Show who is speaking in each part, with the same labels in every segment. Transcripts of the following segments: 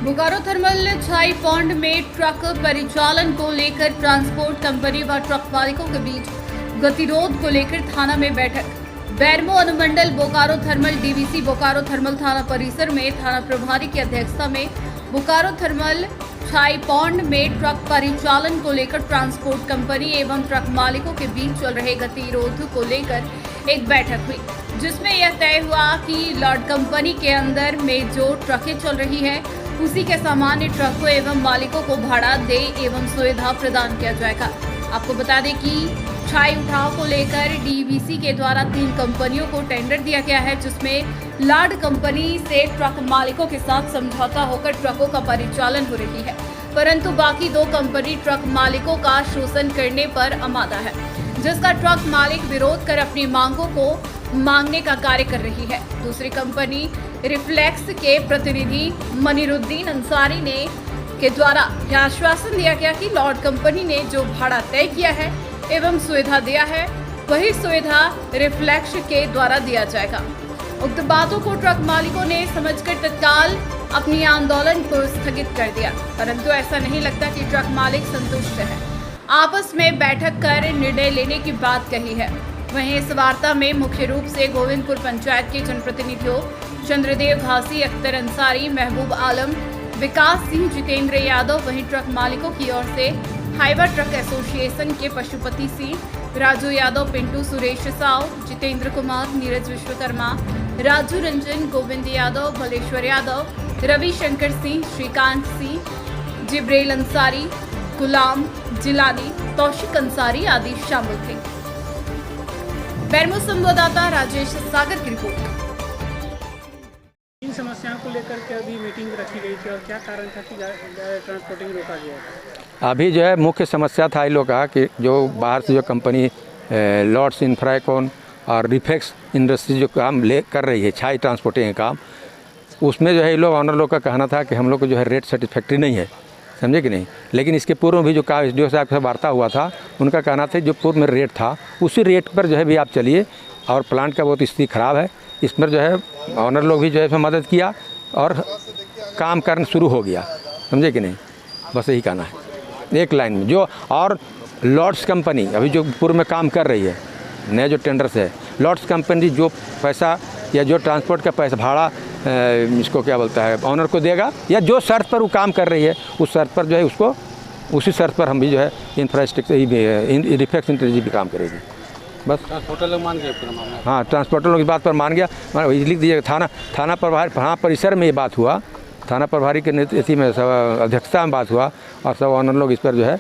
Speaker 1: Bokaro thermal छाई pond में truck परिचालन को लेकर ट्रांसपोर्ट कंपनी व ट्रक मालिकों के बीच गतिरोध को लेकर थाना में बैठक। बैरमो अनुमंडल Bokaro thermal DVC Bokaro thermal थाना परिसर में थाना प्रभारी की अध्यक्षता में बोकारो थर्मल छाई पॉन्ड में ट्रक परिचालन को लेकर ट्रांसपोर्ट कंपनी एवं ट्रक मालिकों के बीच चल रहे गतिरोध को लेकर एक बैठक हुई, जिसमें यह तय हुआ कि लॉर्ड कंपनी के अंदर में जो ट्रकें चल रही है उसी के सामान्य ट्रकों एवं मालिकों को भाड़ा दे एवं सुविधा प्रदान किया जाएगा। आपको बता दें कि छाई उठाव को लेकर डीवीसी के द्वारा 3 कंपनियों को टेंडर दिया गया है, जिसमें लॉर्ड कंपनी से ट्रक मालिकों के साथ समझौता होकर ट्रकों का परिचालन हो रही है, परंतु बाकी 2 कंपनी ट्रक मालिकों का शोषण करने पर आमादा है, जिसका ट्रक मालिक विरोध कर अपनी मांगों को मांगने का कार्य कर रही है। दूसरी कंपनी रिफ्लेक्स के प्रतिनिधि मनीरुद्दीन अंसारी ने के द्वारा यह आश्वासन दिया गया कि लॉर्ड कंपनी ने जो भाड़ा तय किया है एवं सुविधा दिया है वही सुविधा रिफ्लेक्स के द्वारा दिया जाएगा। उक्त बातों को ट्रक मालिकों ने समझकर तत्काल अपनी आंदोलन को स्थगित कर दिया, परंतु ऐसा नहीं लगता कि ट्रक मालिक संतुष्ट है। आपस में बैठक कर निर्णय लेने की बात कही है। वहीं इस वार्ता में मुख्य रूप से गोविंदपुर पंचायत के जनप्रतिनिधियों चंद्रदेव घासी, अख्तर अंसारी, महबूब आलम, विकास सिंह, जितेंद्र यादव, वहीं ट्रक मालिकों की ओर से हाईवा ट्रक एसोसिएशन के पशुपति सिंह, राजू यादव, पिंटू, सुरेश साव, जितेंद्र कुमार, नीरज विश्वकर्मा, राजू रंजन, गोविंद यादव, भलेश्वर यादव, रवि शंकर सिंह, श्रीकांत सिंह, जिब्रेल अंसारी, गुलाम जिलानी, तौशिक अंसारी आदि शामिल थे। बैरमो संवाददाता राजेश सागर की रिपोर्ट।
Speaker 2: इन समस्याओं को लेकर के अभी मीटिंग रखी गई थी और क्या कारण था कि ट्रांसपोर्टिंग रोका गया था?
Speaker 3: अभी जो है मुख्य समस्या था इन लोग का कि जो बाहर से जो कंपनी लॉर्ड्स इंफ्राकॉन और रिफ्लेक्स इंडस्ट्री जो काम कर रही है छाई ट्रांसपोर्टिंग का काम, उसमें जो है इन लोग ऑनर लोग का कहना था कि हम लोग को जो है रेट सेटिस्फैक्ट्री नहीं है, समझे कि नहीं। लेकिन इसके पूर्व भी जो एसडीओ साहब से वार्ता हुआ था उनका कहना था जो पूर्व में रेट था उसी रेट पर जो है भी आप चलिए, और प्लांट का बहुत स्थिति ख़राब है, इसमें जो है ऑनर लोग भी जो है मदद किया और काम करना शुरू हो गया, समझे कि नहीं। बस यही कहना है एक लाइन में। जो और लॉर्ड्स कंपनी अभी जो पूर्व में काम कर रही है, नया जो टेंडर से है, लॉर्ड्स कंपनी जो पैसा या जो ट्रांसपोर्ट का पैसा भाड़ा इसको क्या बोलता है ऑनर को देगा, या जो शर्त पर वो काम कर रही है उस शर्त पर जो है उसको उसी शर्त पर हम भी जो है इंफ्रास्ट्रक्चर रिफ्लेक्स इंडस्ट्री भी काम करेगी। बस
Speaker 2: ट्रांसपोर्टर लोग मान गए पूरा मामला?
Speaker 3: हाँ, ट्रांसपोर्टर लोग इस बात पर मान गया। लिख दीजिएगा थाना प्रभारी, हाँ परिसर में ये बात हुआ, थाना प्रभारी के नेतृत्व में सब अध्यक्षता में बात हुआ और सब ऑनर लोग इस पर जो है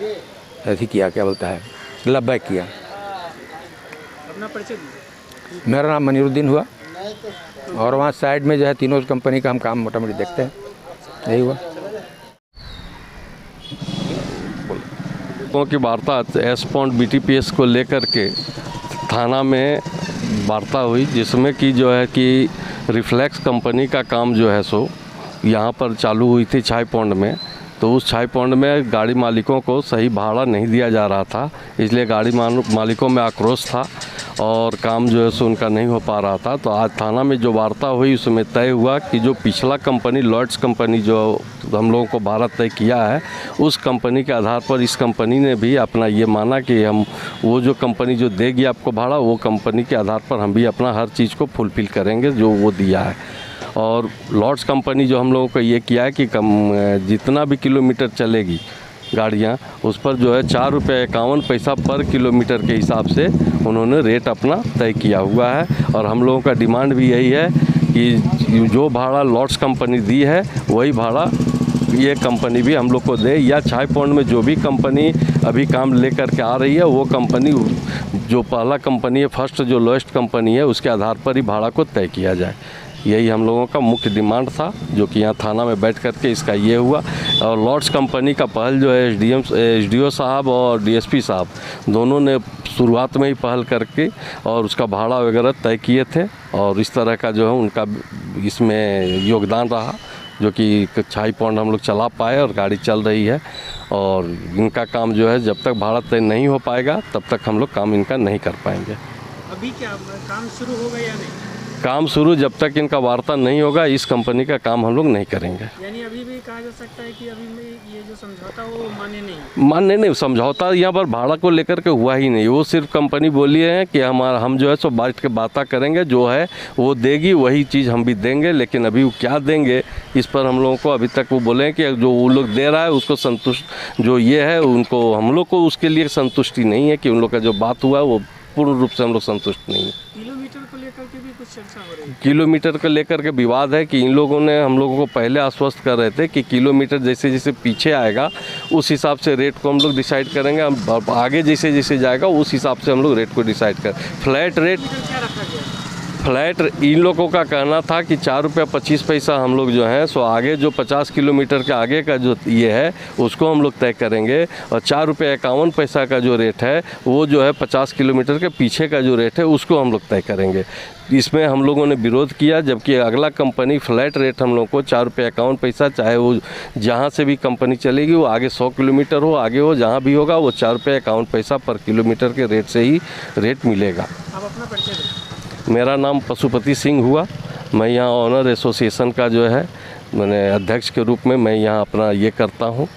Speaker 3: ऐसी किया क्या बोलता है लबैक किया।
Speaker 2: अपना परिचय?
Speaker 3: मेरा नाम मनीरुद्दीन हुआ और वहाँ साइड में जो है तीनों कंपनी का हम काम मोटा मोटी देखते हैं, यही हुआ।
Speaker 4: की वार्ता एस पॉन्ड बीटीपीएस को लेकर के थाना में वार्ता हुई, जिसमें कि जो है कि रिफ्लेक्स कंपनी का काम जो है सो यहाँ पर चालू हुई थी छाई पॉन्ड में। तो उस छाई पॉन्ड में गाड़ी मालिकों को सही भाड़ा नहीं दिया जा रहा था, इसलिए गाड़ी मालिकों में आक्रोश था और काम जो है सो उनका नहीं हो पा रहा था। तो आज थाना में जो वार्ता हुई उसमें तय हुआ कि जो पिछला कंपनी लॉर्ड्स कंपनी जो हम लोगों को भाड़ा तय किया है, उस कंपनी के आधार पर इस कंपनी ने भी अपना ये माना कि हम वो जो कंपनी जो देगी आपको भाड़ा, वो कंपनी के आधार पर हम भी अपना हर चीज़ को फुलफ़िल करेंगे जो वो दिया है। और लॉर्ड्स कंपनी जो हम लोगों को ये किया है कि जितना भी किलोमीटर चलेगी गाड़ियाँ उस पर जो है 4 रुपये 51 पैसा पर किलोमीटर के हिसाब से उन्होंने रेट अपना तय किया हुआ है। और हम लोगों का डिमांड भी यही है कि जो भाड़ा लॉर्ड्स कंपनी दी है वही भाड़ा ये कंपनी भी हम लोग को दे, या छाई पॉन्ड में जो भी कंपनी अभी काम लेकर के आ रही है वो कंपनी जो पहला कंपनी है, फर्स्ट जो लोएस्ट कंपनी है, उसके आधार पर ही भाड़ा को तय किया जाए। यही हम लोगों का मुख्य डिमांड था, जो कि यहाँ थाना में बैठ करके इसका ये हुआ। और लॉर्ड्स कंपनी का पहल जो है एसडीओ साहब और डीएसपी साहब दोनों ने शुरुआत में ही पहल करके और उसका भाड़ा वगैरह तय किए थे, और इस तरह का जो है उनका इसमें योगदान रहा, जो कि छाई पॉन्ड हम लोग चला पाए और गाड़ी चल रही है। और इनका काम जो है जब तक भाड़ा तय नहीं हो पाएगा तब तक हम लोग काम इनका नहीं कर पाएंगे।
Speaker 2: अभी क्या काम शुरू हो गया या नहीं?
Speaker 4: काम शुरू जब तक इनका वार्ता नहीं होगा इस कंपनी का काम हम लोग नहीं करेंगे।
Speaker 2: यानी अभी भी कहा जा सकता है कि अभी में ये जो समझौता वो मान्य नहीं।
Speaker 4: समझौता यहाँ पर भाड़ा को लेकर के हुआ ही नहीं। वो सिर्फ कंपनी बोली है कि हम जो है सो बैठ के बातें करेंगे, जो है वो देगी वही चीज़ हम भी देंगे, लेकिन अभी वो क्या देंगे इस पर हम लोगों को अभी तक वो बोले कि जो वो लोग दे रहा है उसको संतुष्ट जो ये है उनको हम लोग को उसके लिए संतुष्टि नहीं है कि उन लोग का जो बात हुआ है वो पूर्ण रूप से हम लोग संतुष्ट नहीं है।
Speaker 2: किलोमीटर को लेकर के भी कुछ चर्चा हो रही है।
Speaker 4: किलोमीटर को लेकर के विवाद है कि इन लोगों ने हम लोगों को पहले आश्वस्त कर रहे थे कि किलोमीटर जैसे जैसे पीछे आएगा उस हिसाब से रेट को हम लोग डिसाइड करेंगे, हम आगे जैसे जैसे जाएगा उस हिसाब से हम लोग रेट को डिसाइड करें। फ्लैट रेट
Speaker 2: क्या रखा गया है?
Speaker 4: फ्लैट इन लोगों का कहना था कि 4 रुपया 25 पैसा हम लोग जो है सो आगे जो 50 किलोमीटर के आगे का जो ये है उसको हम लोग तय करेंगे, और 4 रुपया 51 पैसा का जो रेट है वो जो है 50 किलोमीटर के पीछे का जो रेट है उसको हम लोग तय करेंगे। इसमें हम लोगों ने विरोध किया, जबकि अगला कंपनी फ्लैट रेट हम लोग को 4 रुपया 51 पैसा, चाहे वो जहाँ से भी कंपनी चलेगी वो आगे 100 किलोमीटर हो आगे हो जहाँ भी होगा वो 4 रुपया 51 पैसा पर किलोमीटर के रेट से ही रेट मिलेगा।
Speaker 2: आप अपना परिचय दें।
Speaker 4: मेरा नाम पशुपति सिंह हुआ, मैं यहाँ ऑनर एसोसिएशन का जो है मैंने अध्यक्ष के रूप में मैं यहाँ अपना ये करता हूँ।